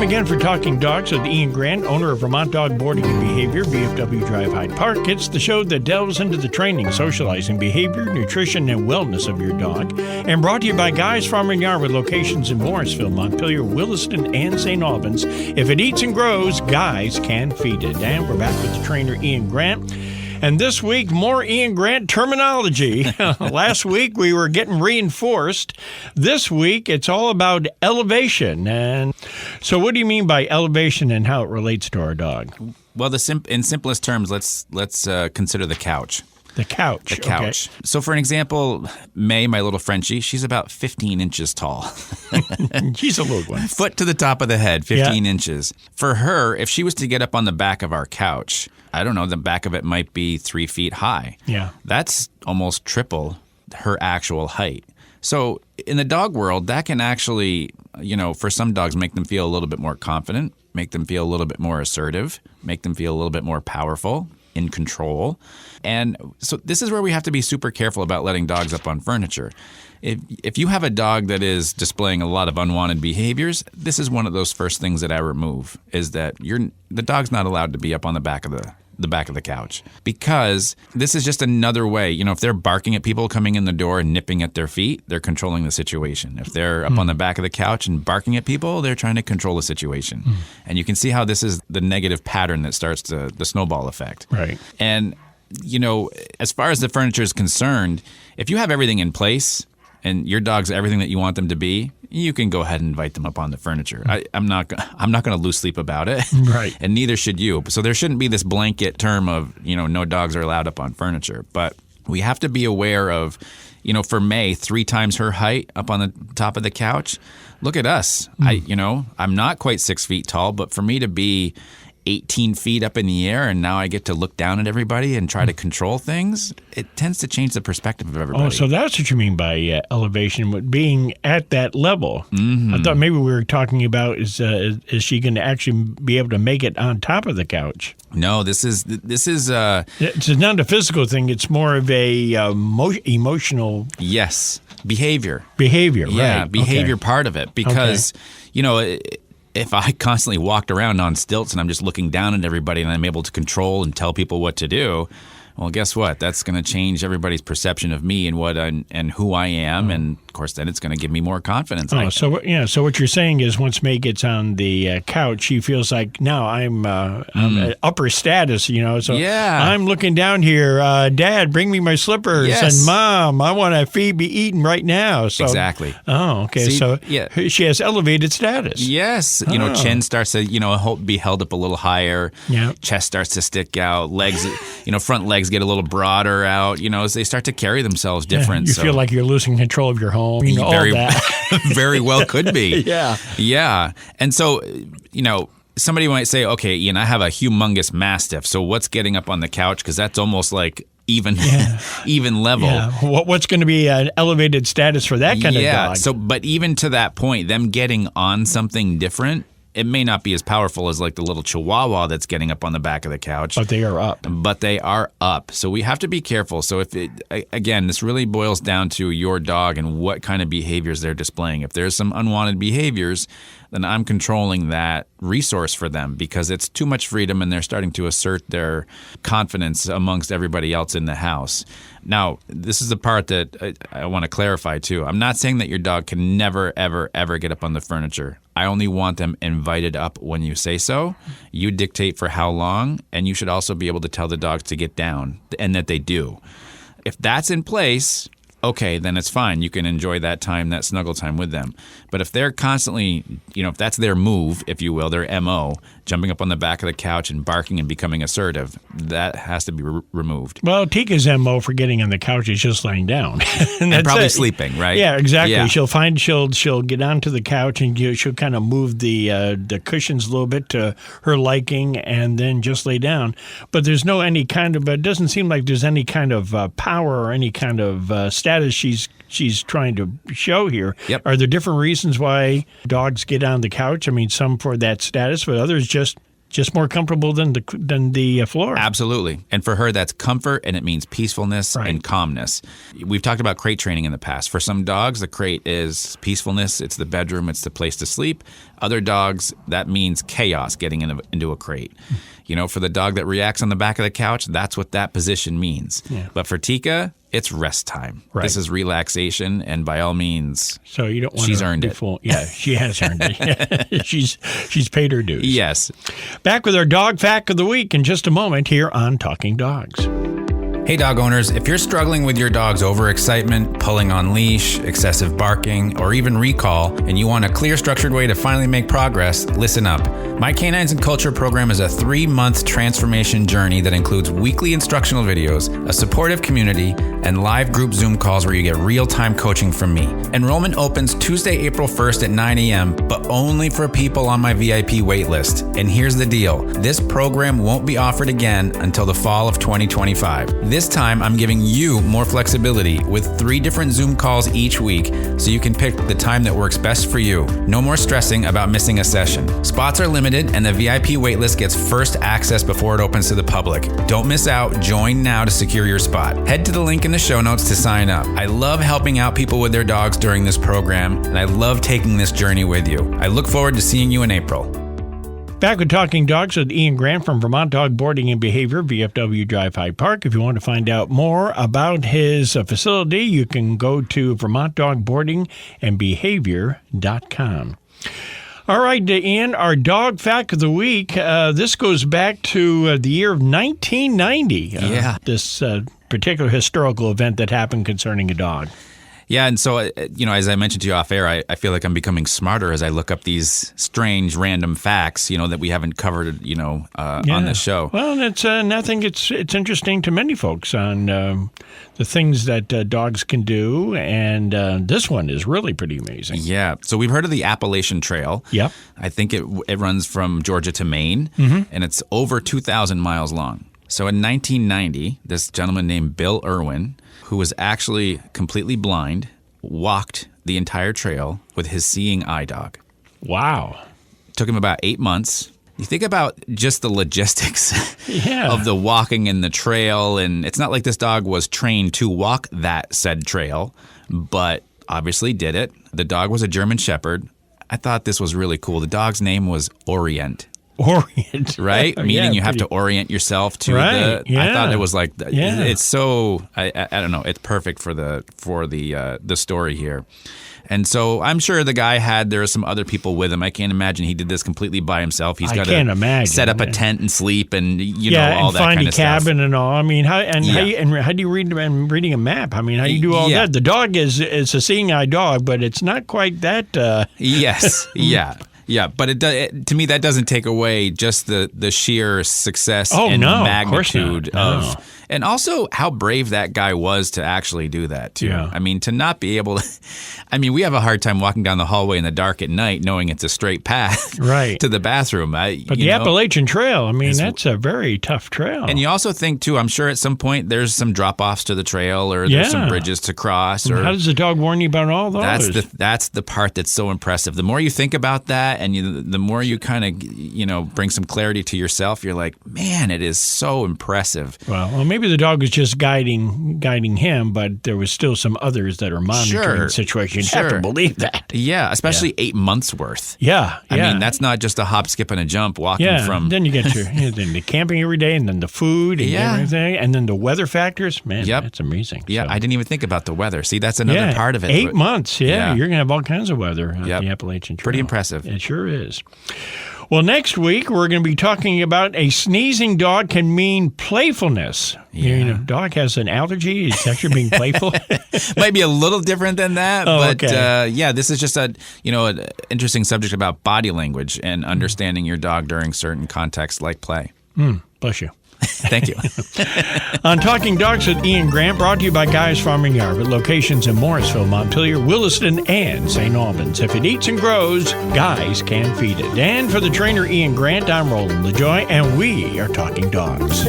again for Talking Dogs with Ian Grant, owner of Vermont Dog Boarding and Behavior, VFW Drive Hyde Park. It's the show that delves into the training, socializing, behavior, nutrition, and wellness of your dog. And brought to you by Guy's Farm and Yard with locations in Morrisville, Montpelier, Williston, and St. Albans. If it eats and grows, Guy's can feed it. And we're back with the trainer, Ian Grant. And this week, more Ian Grant terminology. Last week, we were getting reinforced. This week, it's all about elevation. And so what do you mean by elevation and how it relates to our dog? Well, in simplest terms, let's consider the couch. The couch. The couch. Okay. So for an example, May, my little Frenchie, she's about 15 inches tall. She's a little one. Foot to the top of the head, 15 inches. For her, if she was to get up on the back of our couch, I don't know, the back of it might be 3 feet high. Yeah. That's almost triple her actual height. So in the dog world, that can actually, for some dogs, make them feel a little bit more confident, make them feel a little bit more assertive, make them feel a little bit more powerful, in control. And so this is where we have to be super careful about letting dogs up on furniture. If you have a dog that is displaying a lot of unwanted behaviors, this is one of those first things that I remove, is that the dog's not allowed to be up on the back of the couch, because this is just another way. If they're barking at people coming in the door and nipping at their feet, they're controlling the situation. If they're up on the back of the couch and barking at people, they're trying to control the situation. And you can see how this is the negative pattern that starts the snowball effect. Right. And, as far as the furniture is concerned, if you have everything in place and your dog's everything that you want them to be, you can go ahead and invite them up on the furniture. I'm not going to lose sleep about it. Right. And neither should you. So there shouldn't be this blanket term of, no dogs are allowed up on furniture. But we have to be aware of, for May, 3 times her height up on the top of the couch. Look at us. I'm not quite 6 feet tall, but for me to be 18 feet up in the air and now I get to look down at everybody and try to control things, it tends to change the perspective of everybody. Oh, so that's what you mean by elevation, being at that level. I thought maybe we were talking about is she going to actually be able to make it on top of the couch? No, this is it's not a physical thing. It's more of a emotional. Yes, behavior. Yeah, right. Behavior part of it, because if I constantly walked around on stilts and I'm just looking down at everybody and I'm able to control and tell people what to do, well, guess what? That's going to change everybody's perception of me and and who I am, and of course, then it's going to give me more confidence. So what you're saying is, once May gets on the couch, she feels like now I'm upper status. So I'm looking down here. Dad, bring me my slippers, and Mom, I want to be eating right now. So, exactly. Oh, okay. So she has elevated status. Yes. Chin starts to be held up a little higher. Yeah. Chest starts to stick out. Legs, front legs get a little broader out, as they start to carry themselves different. You feel like you're losing control of your home, all that. Very well could be. Yeah. Yeah. And so, somebody might say, okay, Ian, I have a humongous Mastiff, so what's getting up on the couch? Because that's almost like even level. Yeah. What's going to be an elevated status for that kind of dog? So, but even to that point, them getting on something different, it may not be as powerful as like the little Chihuahua that's getting up on the back of the couch. But they are up. So we have to be careful. So again, this really boils down to your dog and what kind of behaviors they're displaying. If there's some unwanted behaviors, then I'm controlling that resource for them, because it's too much freedom and they're starting to assert their confidence amongst everybody else in the house. Now, this is the part that I want to clarify too. I'm not saying that your dog can never, ever, ever get up on the furniture. I only want them invited up when you say so. You dictate for how long, and you should also be able to tell the dogs to get down, and that they do. If that's in place, okay, then it's fine. You can enjoy that time, that snuggle time with them. But if they're constantly, if that's their move, if you will, their MO, jumping up on the back of the couch and barking and becoming assertive, that has to be removed. Well, Tika's MO for getting on the couch is just laying down. and probably sleeping, right? Yeah, exactly. Yeah. She'll get onto the couch and she'll kind of move the cushions a little bit to her liking and then just lay down. But there's it doesn't seem like there's any kind of power or any kind of status she's trying to show here. Yep. Are there different reasons why dogs get on the couch? I mean, some for that status, but others just just more comfortable than the floor. Absolutely. And for her, that's comfort, and it means peacefulness and calmness. We've talked about crate training in the past. For some dogs, the crate is peacefulness. It's the bedroom. It's the place to sleep. Other dogs, that means chaos getting into a crate. For the dog that reacts on the back of the couch, that's what that position means. Yeah. But for Tika, it's rest time. Right. This is relaxation, and by all means, so you don't want she's earned it. Yeah, she has earned it. She's paid her dues. Yes. Back with our dog fact of the week in just a moment here on Talking Dogs. Hey dog owners, if you're struggling with your dog's overexcitement, pulling on leash, excessive barking, or even recall, and you want a clear, structured way to finally make progress, listen up. My Canines and Culture program is a 3-month transformation journey that includes weekly instructional videos, a supportive community, and live group Zoom calls where you get real-time coaching from me. Enrollment opens Tuesday, April 1st at 9 a.m., but only for people on my VIP waitlist. And here's the deal. This program won't be offered again until the fall of 2025. This time, I'm giving you more flexibility with 3 different Zoom calls each week so you can pick the time that works best for you. No more stressing about missing a session. Spots are limited and the VIP waitlist gets first access before it opens to the public. Don't miss out. Join now to secure your spot. Head to the link in the show notes to sign up. I love helping out people with their dogs during this program, and I love taking this journey with you. I look forward to seeing you in April. Back with Talking Dogs with Ian Grant from Vermont Dog Boarding and Behavior, VFW Drive Hyde Park. If you want to find out more about his facility, you can go to vermontdogboardingandbehavior.com. All right, Ian, our dog fact of the week. This goes back to the year of 1990. This particular historical event that happened concerning a dog. Yeah, and so, as I mentioned to you off air, I feel like I'm becoming smarter as I look up these strange, random facts, that we haven't covered, on the show. Well, and I think it's interesting to many folks on the things that dogs can do, and this one is really pretty amazing. Yeah, so we've heard of the Appalachian Trail. Yep. I think it runs from Georgia to Maine, and it's over 2,000 miles long. So in 1990, this gentleman named Bill Irwin, who was actually completely blind, walked the entire trail with his seeing eye dog. Wow. Took him about 8 months. You think about just the logistics of the walking and the trail, and it's not like this dog was trained to walk that said trail, but obviously did it. The dog was a German Shepherd. I thought this was really cool. The dog's name was Orient. Orient. Right? Meaning you have to orient yourself to I thought it was like, it's so, I don't know, it's perfect for the story here. And so I'm sure the guy there are some other people with him. I can't imagine he did this completely by himself. He's got to set up a tent and sleep and, all that kind of stuff. Find a cabin and all. I mean, how do you read reading a map? I mean, how do you do all that? The dog is a seeing eye dog, but it's not quite that. Yes. Yeah, but to me that doesn't take away just the sheer success and magnitude of and also how brave that guy was to actually do that too. Yeah. I mean, to not be able to we have a hard time walking down the hallway in the dark at night knowing it's a straight path to the bathroom. But the Appalachian Trail, that's a very tough trail. And you also think too, I'm sure at some point there's some drop-offs to the trail or there's some bridges to cross. Or how does the dog warn you about all those? That's the part that's so impressive. The more you think about that and the more you kind of, bring some clarity to yourself, you're like, man, it is so impressive. Well, maybe the dog was just guiding him, but there was still some others that are monitoring the situation. You'd have to believe that. Yeah, especially 8 months worth. Yeah. I mean, that's not just a hop, skip, and a jump walking from. Then you get then the camping every day, and then the food and everything, and then the weather factors. Man, that's amazing. Yeah, I didn't even think about the weather. See, that's another part of it. 8 months, you're going to have all kinds of weather on the Appalachian Trail. Pretty impressive. It sure is. Well, next week, we're going to be talking about a sneezing dog can mean playfulness. If a dog has an allergy, it's actually being playful. Might be a little different than that, but this is just an interesting subject about body language and understanding your dog during certain contexts like play. Bless you. Thank you. On Talking Dogs with Ian Grant, brought to you by Guy's Farm and Yard, with locations in Morrisville, Montpelier, Williston, and St. Albans. If it eats and grows, Guy's can feed it. And for the trainer Ian Grant, I'm Roland LaJoy, and we are Talking Dogs.